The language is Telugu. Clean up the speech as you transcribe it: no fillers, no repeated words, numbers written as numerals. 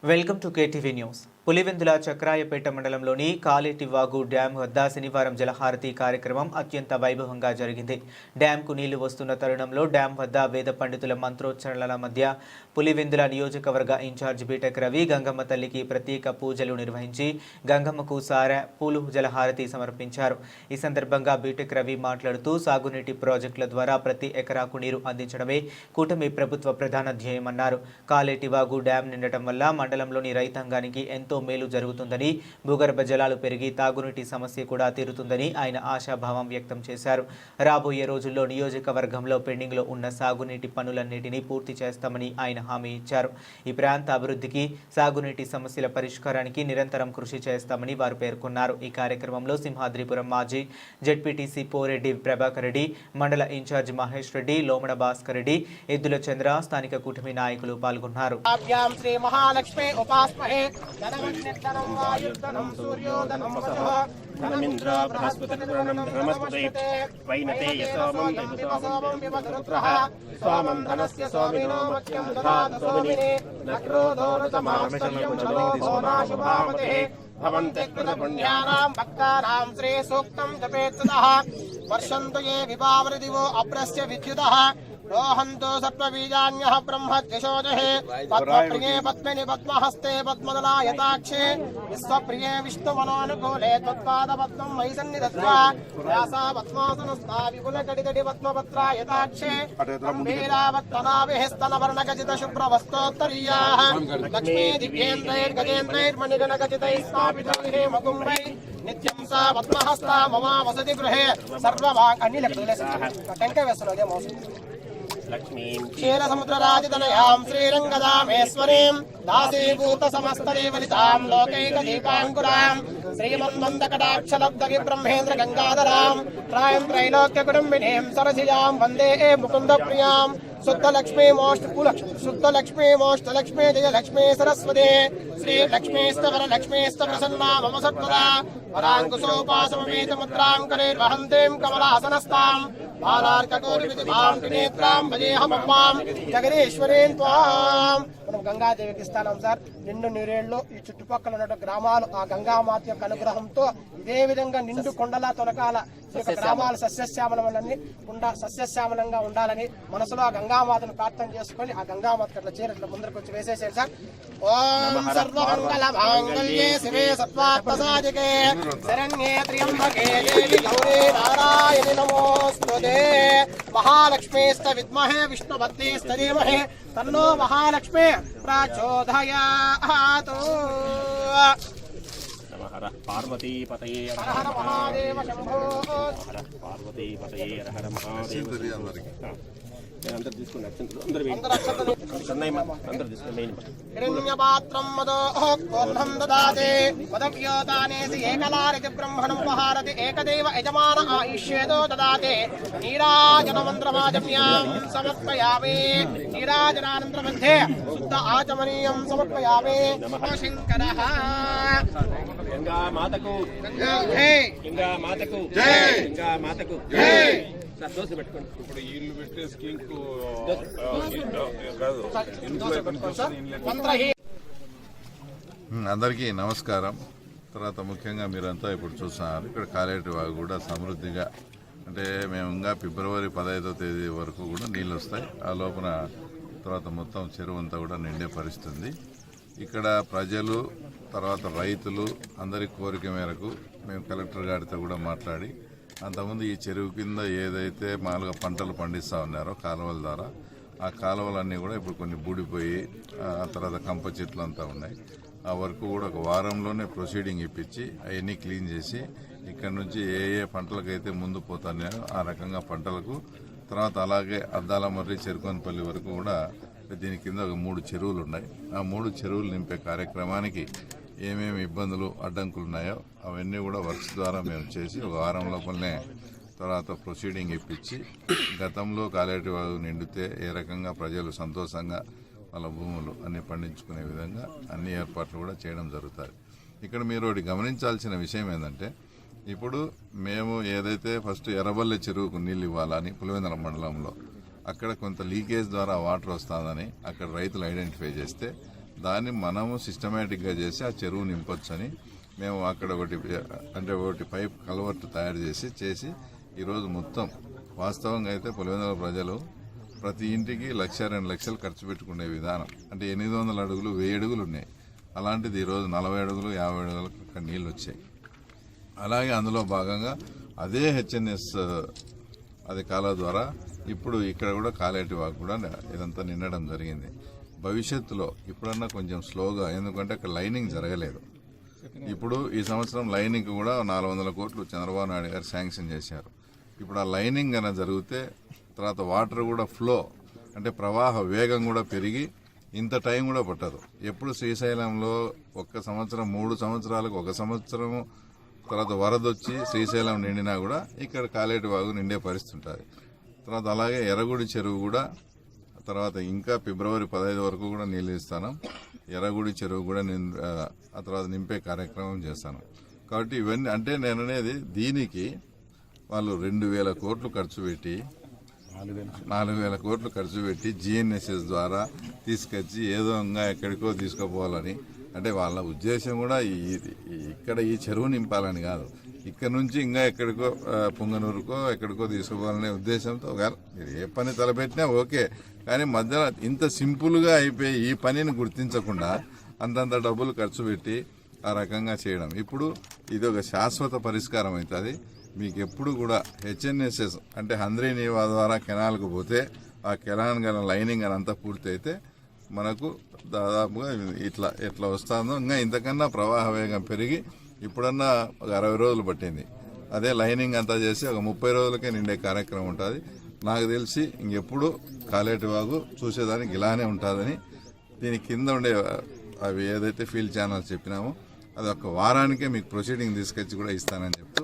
Welcome to KTV news. Pulivendula Chakrayapeta మండలంలోని కాలేటివాగు డ్యాం వద్ద శనివారం జలహారతి కార్యక్రమం అత్యంత వైభవంగా జరిగింది. డ్యాంకు నీళ్లు వస్తున్న తరుణంలో డ్యాం వద్ద వేద పండితుల మంత్రోచ్చరణల మధ్య పులివెందుల నియోజకవర్గ ఇన్ఛార్జ్ బీటెక్ రవి గంగమ్మ తల్లికి ప్రత్యేక పూజలు నిర్వహించి గంగమ్మకు పూలు జలహారతి సమర్పించారు. ఈ సందర్భంగా బీటెక్ రవి మాట్లాడుతూ సాగునీటి ప్రాజెక్టుల ద్వారా ప్రతి ఎకరాకు నీరు అందించడమే కూటమి ప్రభుత్వ ప్రధాన ధ్యేయమన్నారు. కాలేటివాగు డ్యాం నిండటం వల్ల మండలంలోని రైతాంగానికి ఎంతో మేలు జరుగుతుందని, భూగర్భ జలాలు పెరిగి తాగునీటి సమస్య కూడా తీరుతుందని ఆయన ఆశాభావం వ్యక్తం చేశారు. రాబోయే రోజుల్లో నియోజకవర్గంలో పెండింగ్లో ఉన్న సాగునీటి పనులన్నిటినీ పూర్తి చేస్తామని ఆయన హామీ ఇచ్చారు. ఈ ప్రాంత అభివృద్ధికి, సాగునీటి సమస్యల పరిష్కారానికి నిరంతరం కృషి చేస్తామని వారు పేర్కొన్నారు. ఈ కార్యక్రమంలో సింహాద్రిపురం మాజీ జెడ్పీటీసీ పోరెడ్డి ప్రభాకర్ రెడ్డి, మండల ఇన్ఛార్జ్ మహేష్ రెడ్డి, లోమడ భాస్కర్ రెడ్డి, ఎద్దుల చంద్ర, స్థానిక కూటమి నాయకులు పాల్గొన్నారు. ధనమింద్ర బృహస్పతిర్వరుణం ధనమస్పతే వైనతే యసోమం దైవసోమం విమధురుత్రః స్వామం ధనస్య సోమినో మత్యం దదాతు సోమినే నక్రోధో నతమామశుభామతే భవంతే కృతపుణ్యానాం భక్తానాం శ్రీ సూక్తం జపేత్తదః వర్షంతు ఏ విభావృదివో అప్రస్య విద్యుతః రోహంతో సర్వబీజాన్యః బ్రహ్మద్విషోజహే పద్మప్రియే పద్మిని పద్మహస్తే పద్మదలాయతాక్షే విశ్వప్రియే విష్ణుమనోనుకూలే త్వత్పాదపద్మం మయి సన్నిధత్వా వ్యాసా పద్మాసనస్థా విపులకటితటి పద్మపత్రాయతాక్షే వీరావత్తనాభిః స్తనవర్ణగజిత శుభ్రవస్తోత్తరీయాः లక్ష్మీ దివ్యేంద్రైర్గజేంద్రైర్మణిగణగజితైः స్థాపితో హేమకుంభై నిత్యం సా పద్మహస్తా మమ వసతి గృహే సర్వభాగ్ అన్ని టెంకాయ వేస్తున్నాం మోసం క్షీర సముద్రరాజతనయాం శ్రీరంగదామేశ్వరీం దాసీభూత సమస్తదేవలితాం లోకైక దీపాంకురాం శ్రీమన్మందకటాక్షలబ్ధవి బ్రహ్మేంద్ర గంగాధరాం త్రాయం త్రైలోక్య కుటుంబినీం సరసిజాం వందే ముకుంద ప్రియాం శుద్ధలక్ష్మీ జయలక్ష్మీ సరస్వతే శ్రీ లక్ష్మీస్తవర లక్ష్మీస్త ప్రసన్నా మమ సత్వదా వరాంకుశోపాసమేత ముద్రాం కరేర్వహంతేం కమలాసనస్తాం బాలార్కకోరివిదిభాం త్రినేత్రాం భజేహమమ్మాం జగదీశ్వరీం త్వాం. మనం గంగాదేవికి ఇస్తాం సార్. నిండు నీరేళ్లు ఈ చుట్టుపక్కల ఉన్న గ్రామాలు ఆ గంగామాత యొక్క అనుగ్రహంతో ఇదే విధంగా నిండు కొండలా తొలకాల గ్రామాలు సస్యశ్యామలన్నీ సస్యశ్యామలంగా ఉండాలని మనసులో ఆ గంగామాతను ప్రార్థన చేసుకొని ఆ గంగామాత అట్లా చీరట్ల ముందరికి వచ్చి వేసేసారు సార్. ఓం సర్వమంగళ మాంగళ్యే శివే సత్వాత్మసాధికే శరణ్యే త్ర్యంబకే దేవి గౌరీ నారాయణి నమోస్తుతే. మహాలక్ష్మీస్త విద్మహే విష్ణుపత్నీస్త ధీమహి తన్నో మహాలక్ష్మి ప్రచోదయాతు. హర పార్వతీపతయే హర మహాదేవ శంభో. పార్వతీపతయే హర మహాదేవ. అందరు తీసుకోండి, హిరణ్యపాత్రం మదోహోర్ణం దదాతే పదవ్యోతానేసి ఏకలారితి బ్రహ్మణం ఉపహారతి ఏకదేవ యజమాన ఆయుష్యేదో దదాతే. నీరాజనమంత్రమాజమ్యాం సమర్పయామి. నీరాజనానంతర మధ్యే శుద్ధ ఆచమనీయం సమర్పయామి. శంకరః గంగా మాతకు గంగా మాతకు గంగా మాతకు దోశ పెట్టుకోండి. ఇప్పుడు ఇల్లు పెట్టే స్కీమ్ కు అందరికీ నమస్కారం. తర్వాత ముఖ్యంగా మీరంతా ఇప్పుడు చూస్తున్నారు ఇక్కడ కాలేటివాగు కూడా సమృద్ధిగా, అంటే మేము ఇంకా ఫిబ్రవరి 15వ తేదీ వరకు కూడా నీళ్ళు వస్తాయి. ఆ లోపల తర్వాత మొత్తం చెరువు అంతా కూడా నిండే పరిస్థితుంది. ఇక్కడ ప్రజలు తర్వాత రైతులు అందరి కోరిక మేరకు మేము కలెక్టర్ గారితో కూడా మాట్లాడి అంతకుముందు ఈ చెరువు కింద ఏదైతే మామూలుగా పంటలు పండిస్తూ ఉన్నారో కాలువల ద్వారా ఆ కాలువలన్నీ కూడా ఇప్పుడు కొన్ని బూడిపోయి ఆ తర్వాత కంప చెట్లు అంతా ఉన్నాయి. ఆ వరకు కూడా ఒక వారంలోనే ప్రొసీడింగ్ ఇప్పించి అవన్నీ క్లీన్ చేసి ఇక్కడ నుంచి ఏ ఏ పంటలకైతే ముందు పోతున్నాయో ఆ రకంగా పంటలకు, తర్వాత అలాగే అద్దాల మర్రి చెరుకోనపల్లి వరకు కూడా దీని కింద ఒక 3 చెరువులు ఉన్నాయి. ఆ 3 చెరువులు నింపే కార్యక్రమానికి ఏమేమి ఇబ్బందులు అడ్డంకులు ఉన్నాయో అవన్నీ కూడా వర్క్స్ ద్వారా మేము చేసి ఒక వారం లోపలనే తర్వాత ప్రొసీడింగ్ ఇప్పించి గతంలో కాలేటివాగు నిండితే ఏ రకంగా ప్రజలు సంతోషంగా వాళ్ళ భూములు అన్ని పండించుకునే విధంగా అన్ని ఏర్పాట్లు కూడా చేయడం జరుగుతుంది. ఇక్కడ మీరు ఒకటి గమనించాల్సిన విషయం ఏంటంటే ఇప్పుడు మేము ఏదైతే ఫస్ట్ ఎర్రబల్లె చెరువుకు నీళ్ళు ఇవ్వాలని పులివెందుల మండలంలో అక్కడ కొంత లీకేజ్ ద్వారా వాటర్ వస్తుందని అక్కడ రైతులు ఐడెంటిఫై చేస్తే దాన్ని మనము సిస్టమేటిక్గా చేసి ఆ చెరువు నింపొచ్చని మేము అక్కడ ఒకటి పైప్ కల్వర్ట్ తయారు చేసి ఈరోజు మొత్తం వాస్తవంగా అయితే పులివెందుల ప్రజలు ప్రతి ఇంటికి 1,00,000-2 లక్షలు ఖర్చు పెట్టుకునే విధానం. అంటే 800 అడుగులు 1000 అడుగులు ఉన్నాయి. అలాంటిది ఈరోజు 40 అడుగులు 50 అడుగులకు అక్కడ నీళ్ళు వచ్చాయి. అలాగే అందులో భాగంగా అదే హెచ్ఎన్ఎస్ అది కాలువ ద్వారా ఇప్పుడు ఇక్కడ కూడా కాలేటి వాగు కూడా ఇదంతా నిండడం జరిగింది. భవిష్యత్తులో ఇప్పుడన్నా కొంచెం స్లోగా, ఎందుకంటే అక్కడ లైనింగ్ జరగలేదు. ఇప్పుడు ఈ సంవత్సరం లైనింగ్ కూడా 400 కోట్లు చంద్రబాబు నాయుడు గారు శాంక్షన్ చేశారు. ఇప్పుడు ఆ లైనింగ్ అయినా జరిగితే తర్వాత వాటర్ కూడా ఫ్లో అంటే ప్రవాహ వేగం కూడా పెరిగి ఇంత టైం కూడా పట్టదు. ఎప్పుడు శ్రీశైలంలో 1 సంవత్సరం 3 సంవత్సరాలకు 1 సంవత్సరం తర్వాత వరద వచ్చి శ్రీశైలం నిండినా కూడా ఇక్కడ కాలేటి వాగు నిండే పరిస్థితి ఉంటుంది. తర్వాత అలాగే ఎర్రగుడి చెరువు కూడా తర్వాత ఇంకా ఫిబ్రవరి 15 వరకు కూడా నీళ్ళు ఇస్తాను. ఎర్రగుడి చెరువు కూడా ఆ తర్వాత నింపే కార్యక్రమం చేస్తాను. కాబట్టి ఇవన్నీ అంటే నేను అనేది దీనికి వాళ్ళు 2,000 కోట్లు ఖర్చు పెట్టి 4,000 కోట్లు ఖర్చు పెట్టి జిఎన్ఎస్ఎస్ ద్వారా తీసుకొచ్చి ఏదో ఇంకా ఎక్కడికో తీసుకుపోవాలని, అంటే వాళ్ళ ఉద్దేశం కూడా ఇక్కడ ఈ చెరువు నింపాలని కాదు, ఇక్కడ నుంచి ఇంకా ఎక్కడికో పుంగనూరుకో ఎక్కడికో తీసుకుపోవాలనే ఉద్దేశంతో మీరు ఏ పని తలపెట్టినా ఓకే, కానీ మధ్యలో ఇంత సింపుల్గా అయిపోయి ఈ పనిని గుర్తించకుండా అంతంత డబ్బులు ఖర్చు పెట్టి ఆ రకంగా చేయడం. ఇప్పుడు ఇది ఒక శాశ్వత పరిష్కారం అవుతుంది. మీకు ఎప్పుడు కూడా హెచ్ఎన్ఎస్ఎస్ అంటే హంద్రీ నీవా ద్వారా కెనాల్కు పోతే ఆ కెనాల్ గల లైనింగ్ అని అంతా పూర్తి అయితే మనకు దాదాపుగా ఎట్లా వస్తుందో ఇంకా ఇంతకన్నా ప్రవాహ వేగం పెరిగి ఇప్పుడన్నా ఒక 60 రోజులు పట్టింది. అదే లైనింగ్ అంతా చేసి ఒక 30 రోజులకే నిండే కార్యక్రమం ఉంటుంది. నాకు తెలిసి ఇంకెప్పుడు కాలేటి వాగు చూసేదానికి ఇలానే ఉంటుందని, దీని కింద ఉండే అవి ఏదైతే ఫీల్డ్ ఛానల్స్ చెప్పినామో అది ఒక వారానికే మీకు ప్రొసీడింగ్ తీసుకొచ్చి కూడా ఇస్తానని చెప్తూ